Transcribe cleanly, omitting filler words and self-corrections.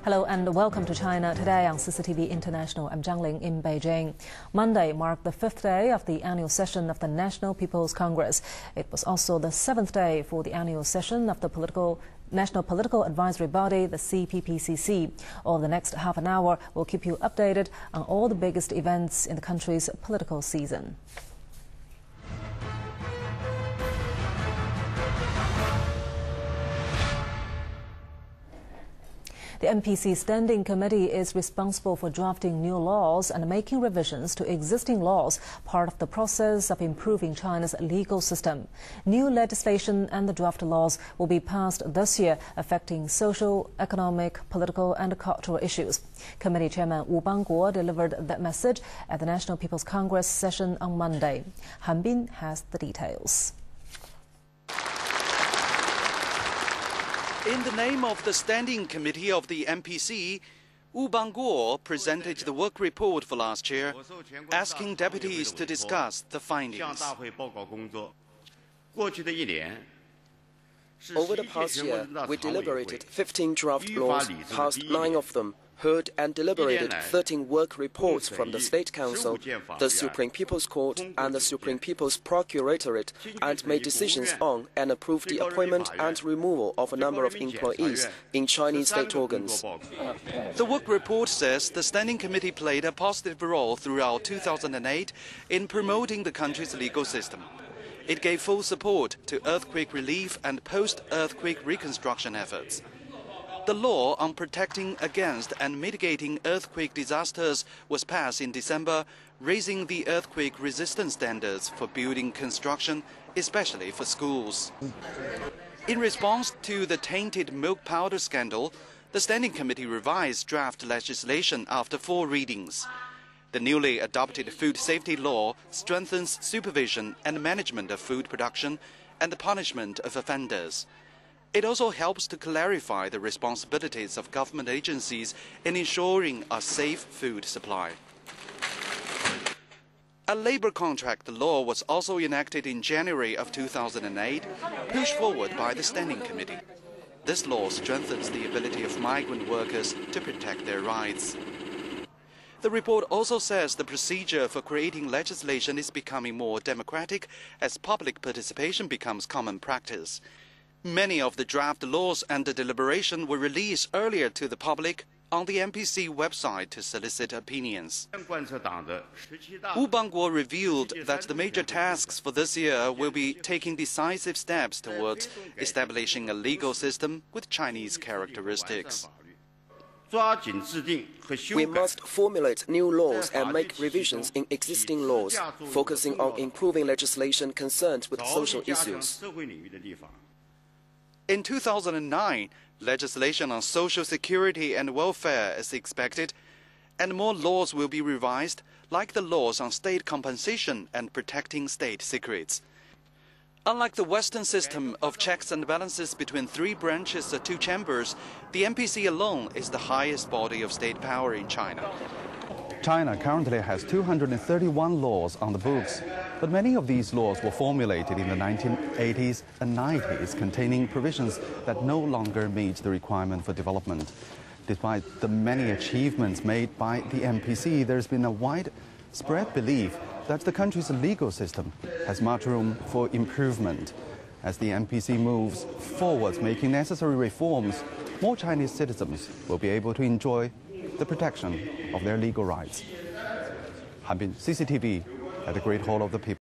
Hello and welcome to China Today on CCTV International. I'm Zhang Ling in Beijing. Monday marked the 5th day of the annual session of the National People's Congress. It was also the 7th day for the annual session of the National Political Advisory Body, the CPPCC. Over the next half an hour, we'll keep you updated on all the biggest events in the country's political season. The NPC Standing Committee is responsible for drafting new laws and making revisions to existing laws, part of the process of improving China's legal system. New legislation and the draft laws will be passed this year, affecting social, economic, political and cultural issues. Committee Chairman Wu Bangguo delivered that message at the National People's Congress session on Monday. Han Bin has the details. In the name of the Standing Committee of the NPC, Wu Bangguo presented the work report for last year, asking deputies to discuss the findings. Over the past year, we deliberated 15 draft laws, passed 9 of them, heard and deliberated 13 work reports from the State Council, the Supreme People's Court and the Supreme People's Procuratorate, and made decisions on and approved the appointment and removal of a number of employees in Chinese state organs. The work report says the Standing Committee played a positive role throughout 2008 in promoting the country's legal system. It gave full support to earthquake relief and post-earthquake reconstruction efforts. The law on protecting against and mitigating earthquake disasters was passed in December, raising the earthquake resistance standards for building construction, especially for schools. In response to the tainted milk powder scandal, the Standing Committee revised draft legislation after 4 readings. The newly adopted food safety law strengthens supervision and management of food production and the punishment of offenders. It also helps to clarify the responsibilities of government agencies in ensuring a safe food supply. A labor contract law was also enacted in January of 2008, pushed forward by the Standing Committee. This law strengthens the ability of migrant workers to protect their rights. The report also says the procedure for creating legislation is becoming more democratic as public participation becomes common practice. Many of the draft laws and the deliberation were released earlier to the public on the NPC website to solicit opinions. Wu Bangguo revealed that the major tasks for this year will be taking decisive steps towards establishing a legal system with Chinese characteristics. We must formulate new laws and make revisions in existing laws, focusing on improving legislation concerned with social issues. In 2009, legislation on social security and welfare is expected, and more laws will be revised, like the laws on state compensation and protecting state secrets. Unlike the Western system of checks and balances between 3 branches or 2 chambers, the NPC alone is the highest body of state power in China. China currently has 231 laws on the books, but many of these laws were formulated in the 1980s and 90s, containing provisions that no longer meet the requirement for development. Despite the many achievements made by the NPC, there's been a widespread belief that the country's legal system has much room for improvement. As the NPC moves forward, making necessary reforms, more Chinese citizens will be able to enjoy the protection of their legal rights. Han Bin, CCTV, at the Great Hall of the People.